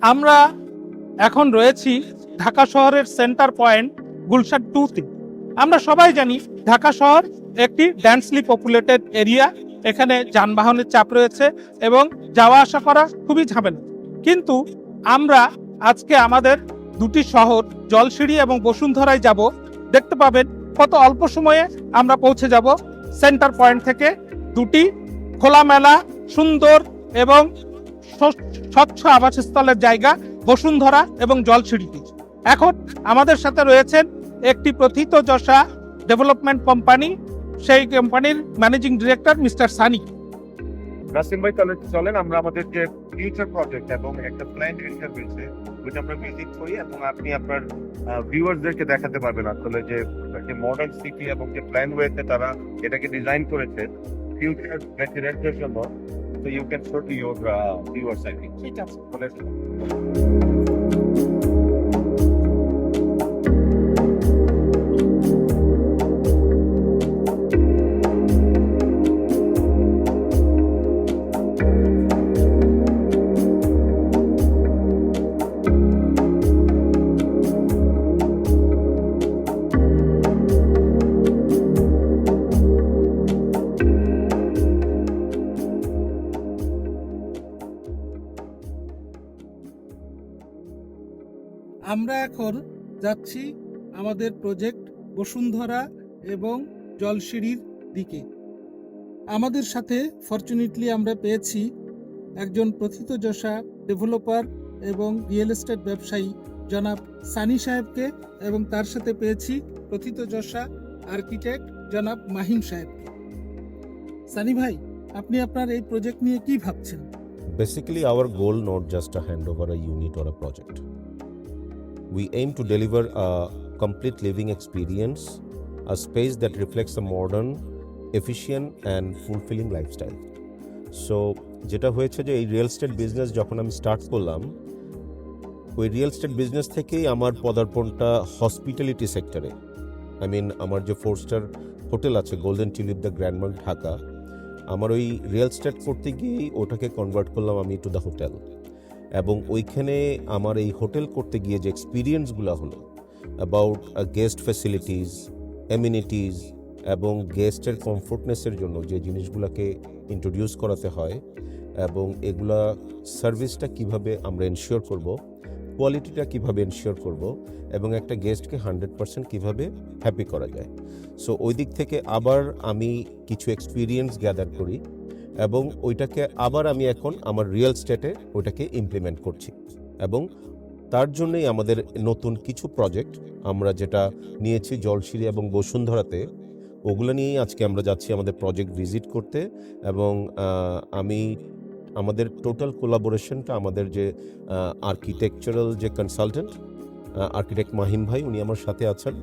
আমরা এখন রয়েছি ঢাকা শহরের সেন্টার পয়েন্ট গুলশান 2-তে। আমরা সবাই জানি ঢাকা শহর একটি ডেন্সলি পপুলেটেড এরিয়া। এখানে যানবাহনের চাপ রয়েছে এবং যাওয়া আসা করা খুবই ঝামেলা। কিন্তু আমরা আজকে আমাদের দুটি শহর জলসিঁড়ি এবং বসুন্ধরায় যাব। দেখতে পাবেন কত অল্প সময়ে আমরা পৌঁছে যাব সেন্টার পয়েন্ট থেকে দুটি খোলামেলা সুন্দর এবং স্বচ্ছ আবাসস্থলের জায়গা বসুন্ধরা এবং জলসিঁড়িতে। এখন আমাদের সাথে রয়েছেন একটি প্রথিতযশা ডেভেলপমেন্ট কোম্পানি, সেই কোম্পানির managing director mister Sunny. Nasim ভাই, তাহলে চলেন আমরা আমাদের যে ফিউচার প্রজেক্ট এবং একটা প্ল্যান এরিয়া রয়েছে ওইটা আমরা ভিজিট করি এবং আপনি আপনার ভিউয়ার্সদেরকে দেখাতে পারবেন আসলে যে মডার্ন সিটি এবং যে প্ল্যান ওয়েতে তারা এটাকে ডিজাইন করেছে ফিউচার রেসিডেন্টের জন্য। তো you can show to your viewers, I think. ঠিক আছে। আমরা এখন যাচ্ছি আমাদের প্রজেক্ট বসুন্ধরা এবং জলসিঁড়ির দিকে। আমাদের সাথে ফরচুনেটলি আমরা পেয়েছি একজন প্রথিতযশা ডেভেলপার এবং রিয়েল এস্টেট ব্যবসায়ী জনাব সানি সাহেবকে, এবং তার সাথে পেয়েছি প্রথিতযশা আর্কিটেক্ট জনাব মাহিম সাহেবকে। সানি ভাই, আপনি আপনার এই প্রজেক্ট নিয়ে কি ভাবছেন? Basically, our goal not just to hand over a unit or a project. We aim to deliver a complete living experience, a space that reflects a modern, efficient and fulfilling lifestyle. So, যেটা হয়েছে যে এই real estate business যখন আমি start করলাম, ওই real estate business থেকেই আমার পদার্পণটা হসপিটালিটি সেক্টরে। আমার যে 4 স্টার হোটেল আছে golden tulip the grand mark Dhaka, আমার ওই রিয়েল এস্টেট করতে গিয়েই ওটাকে কনভার্ট করলাম আমি টু দ্য হোটেল। এবং ওইখানে আমার এই হোটেল করতে গিয়ে যে এক্সপিরিয়েন্সগুলো হলো অ্যাবাউট গেস্ট ফ্যাসিলিটিস, এমিনিটিস এবং গেস্টের কমফোর্টনেসের জন্য যে জিনিসগুলোকে ইন্ট্রোডিউস করাতে হয় এবং এগুলা সার্ভিসটা কিভাবে আমরা এনশিওর করব, কোয়ালিটিটা কিভাবে এনশিওর করব এবং একটা গেস্টকে 100% কিভাবে হ্যাপি করা যায়। সো ওই দিক থেকে আবার আমি কিছু এক্সপিরিয়েন্স গ্যাদার করি এবং ওইটাকে আবার আমি এখন আমার রিয়েল স্টেটে ওইটাকে ইমপ্লিমেন্ট করছি। এবং তার জন্যই আমাদের নতুন কিছু প্রজেক্ট আমরা যেটা নিয়েছি জলসিঁড়ি এবং বসুন্ধরাতে, ওগুলো নিয়েই আজকে আমরা যাচ্ছি আমাদের প্রজেক্ট ভিজিট করতে। এবং আমি আমাদের টোটাল কোলাবোরেশনটা আমাদের যে আর্কিটেকচারাল যে কনসালটেন্ট আর্কিটেক্ট মাহিম ভাই, উনি আমার সাথে আছেন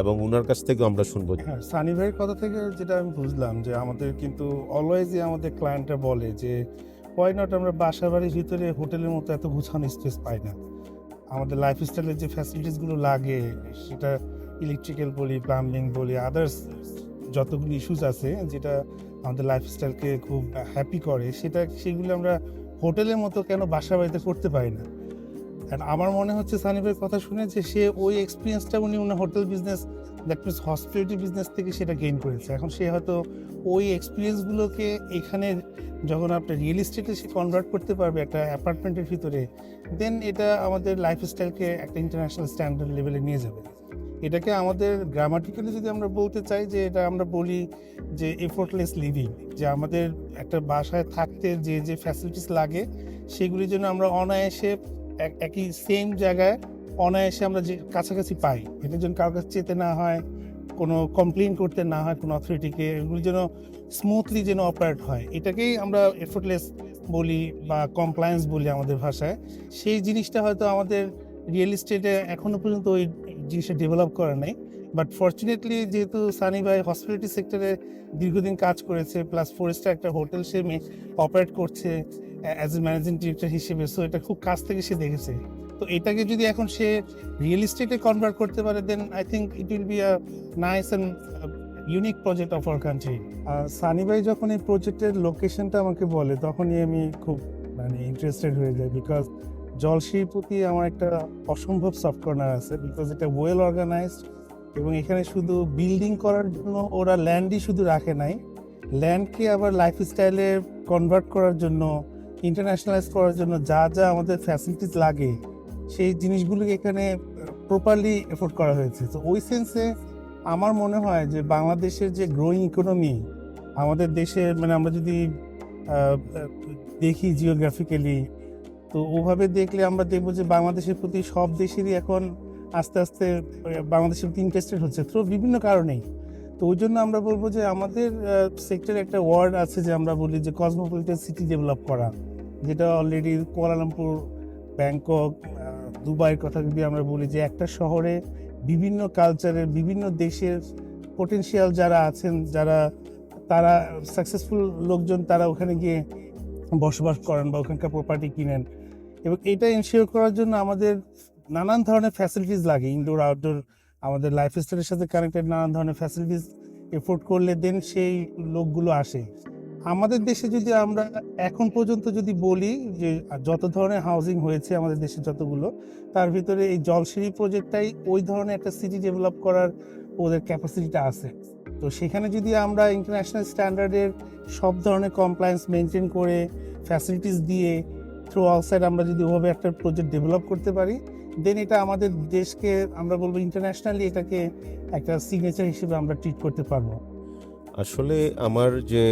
এবং ওনার কাছ থেকে আমরা শুনবো। হ্যাঁ, সানি ভাইয়ের কথা থেকে যেটা আমি বুঝলাম যে আমাদের কিন্তু অলওয়েজই আমাদের ক্লায়েন্টরা বলে যে হোয়াই নট আমরা বাসা বাড়ির ভিতরে হোটেলের মতো এত গুছানো স্পেস পাই না। আমাদের লাইফস্টাইলের যে ফ্যাসিলিটিসগুলো লাগে, সেটা ইলেকট্রিক্যাল বলি, প্লাম্বিং বলি, আদার্স যতগুলো ইস্যুস আছে যেটা আমাদের লাইফস্টাইলকে খুব হ্যাপি করে, সেগুলো আমরা হোটেলের মতো কেন বাসা বাড়িতে করতে পারি না। অ্যান্ড আমার মনে হচ্ছে সানি ভাইয়ের কথা শুনে যে সে ওই এক্সপিরিয়েন্সটা উনি hotel business, that means hospitality business থেকে সেটা গেইন করেছে। এখন সে হয়তো ওই এক্সপিরিয়েন্সগুলোকে এখানে যখন আপনি রিয়েল এস্টেটে সে কনভার্ট করতে পারবে একটা অ্যাপার্টমেন্টের ভিতরে, দেন এটা আমাদের লাইফস্টাইলকে একটা ইন্টারন্যাশনাল স্ট্যান্ডার্ড লেভেলে নিয়ে যাবে। এটাকে আমাদের গ্রামাটিক্যালি যদি আমরা বলতে চাই যে এটা আমরা বলি যে এফোর্টলেস লিভিং, যে আমাদের একটা বাসায় থাকতে যে যে ফ্যাসিলিটিস লাগে সেগুলির জন্য আমরা অনায়াসে একই সেম জায়গায় অনায়াসে আমরা যে কাছাকাছি পাই, এটার জন্য কারোর কাছে যেতে না হয়, কোনো কমপ্লেন করতে না হয় কোনো অথরিটিকে, এগুলি যেন স্মুথলি যেন অপারেট হয়, এটাকেই আমরা এফোর্টলেস বলি বা কমপ্লায়েন্স বলি আমাদের ভাষায়। সেই জিনিসটা হয়তো আমাদের রিয়েল এস্টেটে এখনও পর্যন্ত ওই জিনিসটা ডেভেলপ করা নাই। বাট ফর্চুনেটলি যেহেতু সানি ভাই হসপিটালিটি সেক্টরে দীর্ঘদিন কাজ করেছে, প্লাস 4 স্টার একটা হোটেল সে অপারেট করছে অ্যাজ এ ম্যানেজিং ডিরেক্টর হিসেবে, সো এটা খুব কাছ থেকে সে দেখেছে। তো এটাকে যদি এখন সে রিয়েল এস্টেটে কনভার্ট করতে পারে, then I think it will be a nice and unique project of our country. Sunny ভাই যখন এই প্রজেক্টের লোকেশনটা আমাকে বলে তখনই আমি খুব ইন্টারেস্টেড হয়ে যাই, বিকজ জলসির প্রতি আমার একটা অসম্ভব সফট কর্নার আছে, বিকজ এটা ওয়েল অর্গানাইজড এবং এখানে শুধু বিল্ডিং করার জন্য ওরা ল্যান্ডই শুধু রাখে নাই, ল্যান্ডকে আবার লাইফস্টাইলে কনভার্ট করার জন্য, ইন্টারন্যাশনালাইজ করার জন্য যা যা আমাদের ফ্যাসিলিটিস লাগে সেই জিনিসগুলোকে এখানে প্রপারলি এফোর্ড করা হয়েছে। তো ওই সেন্সে আমার মনে হয় যে বাংলাদেশের যে গ্রোয়িং ইকোনমি, আমাদের দেশে মানে আমরা যদি দেখি জিওগ্রাফিক্যালি, তো ওভাবে দেখলে আমরা দেখবো যে বাংলাদেশের প্রতি সব দেশেরই এখন আস্তে আস্তে বাংলাদেশের প্রতি ইন্টারেস্টেড হচ্ছে থ্রু বিভিন্ন কারণেই। তো ওই জন্য আমরা বলবো যে আমাদের সেক্টরে একটা ওয়ার্ড আছে যে আমরা বলি যে কসমোপলিটন সিটি ডেভেলপ করা, যেটা অলরেডি কুয়ালালামপুর, ব্যাংকক, দুবাইয়ের কথা যদি আমরা বলি যে একটা শহরে বিভিন্ন কালচারের, বিভিন্ন দেশের পোটেনশিয়াল যারা আছেন, তারা সাকসেসফুল লোকজন তারা ওখানে গিয়ে বসবাস করেন বা ওখানকার প্রপার্টি কিনেন। এবং এটা এনশিওর করার জন্য আমাদের নানান ধরনের ফ্যাসিলিটিস লাগে, ইনডোর আউটডোর, আমাদের লাইফস্টাইলের সাথে কানেক্টেড নানান ধরনের ফ্যাসিলিটিস এফোর্ড করলে দেন সেই লোকগুলো আসে। আমাদের দেশে যদি আমরা এখন পর্যন্ত যদি বলি যে যত ধরনের হাউজিং হয়েছে আমাদের দেশে যতগুলো, তার ভিতরে এই জলসিঁড়ি প্রজেক্টটাই ওই ধরনের একটা সিটি ডেভেলপ করার ওদের ক্যাপাসিটিটা আছে। তো সেখানে যদি আমরা ইন্টারন্যাশনাল স্ট্যান্ডার্ডের সব ধরনের কমপ্লায়েন্স মেনটেন করে ফ্যাসিলিটিস দিয়ে থ্রু আউটসাইড আমরা যদি ওভাবে একটা প্রজেক্ট ডেভেলপ করতে পারি, দেন এটা আমাদের দেশকে আমরা বলবো ইন্টারন্যাশনালি এটাকে একটা সিগনেচার হিসেবে আমরা ট্রিট করতে পারবো। আসলে আমার যে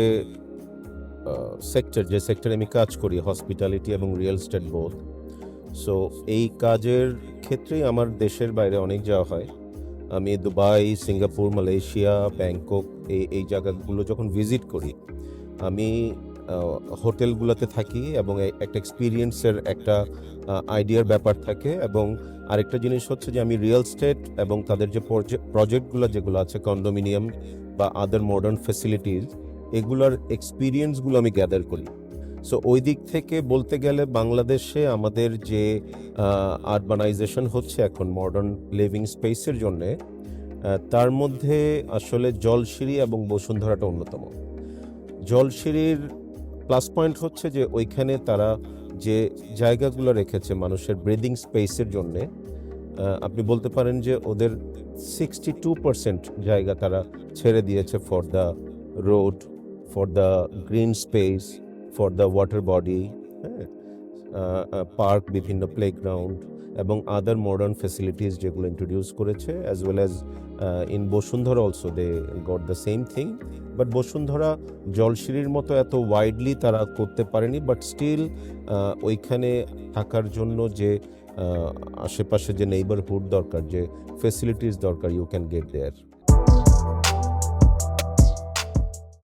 সেক্টরে আমি কাজ করি, হসপিটালিটি এবং রিয়েল এস্টেট বোথ, সো এই কাজের ক্ষেত্রেই আমার দেশের বাইরে অনেক যাওয়া হয়। আমি দুবাই, সিঙ্গাপুর, মালয়েশিয়া, ব্যাংকক এই জায়গাগুলো যখন ভিজিট করি, আমি হোটেলগুলোতে থাকি এবং একটা এক্সপিরিয়েন্সের একটা আইডিয়ার ব্যাপার থাকে। এবং আরেকটা জিনিস হচ্ছে যে আমি রিয়েল এস্টেট এবং তাদের যে প্রজেক্টগুলো যেগুলো আছে, কন্ডোমিনিয়াম বা আদার মডার্ন ফ্যাসিলিটিস, এগুলোর এক্সপিরিয়েন্সগুলো আমি গ্যাদার করি। সো ওই দিক থেকে বলতে গেলে বাংলাদেশে আমাদের যে আরবানাইজেশন হচ্ছে এখন মডার্ন লিভিং স্পেসের জন্যে, তার মধ্যে আসলে জলসিঁড়ি এবং বসুন্ধরাটা অন্যতম। জলসিঁড়ির প্লাস পয়েন্ট হচ্ছে যে ওইখানে তারা যে জায়গাগুলো রেখেছে মানুষের ব্রিদিং স্পেসের জন্যে, আপনি বলতে পারেন যে ওদের 62% জায়গা তারা ছেড়ে দিয়েছে for the road, for the green space, for the water body, park, বিভিন্ন প্লেগ্রাউন্ড এবং আদার মডার্ন ফ্যাসিলিটিস যেগুলো ইন্ট্রোডিউস করেছে, as well as in Bashundhara also they got the same thing. But Bashundhara জলসিঁড়ির মতো এত ওয়াইডলি তারা করতে পারেনি, বাট স্টিল ওইখানে থাকার জন্য যে আশেপাশে যে নেইবারহুড দরকার, যে ফ্যাসিলিটিস দরকার, ইউ ক্যান গেট দেয়ার।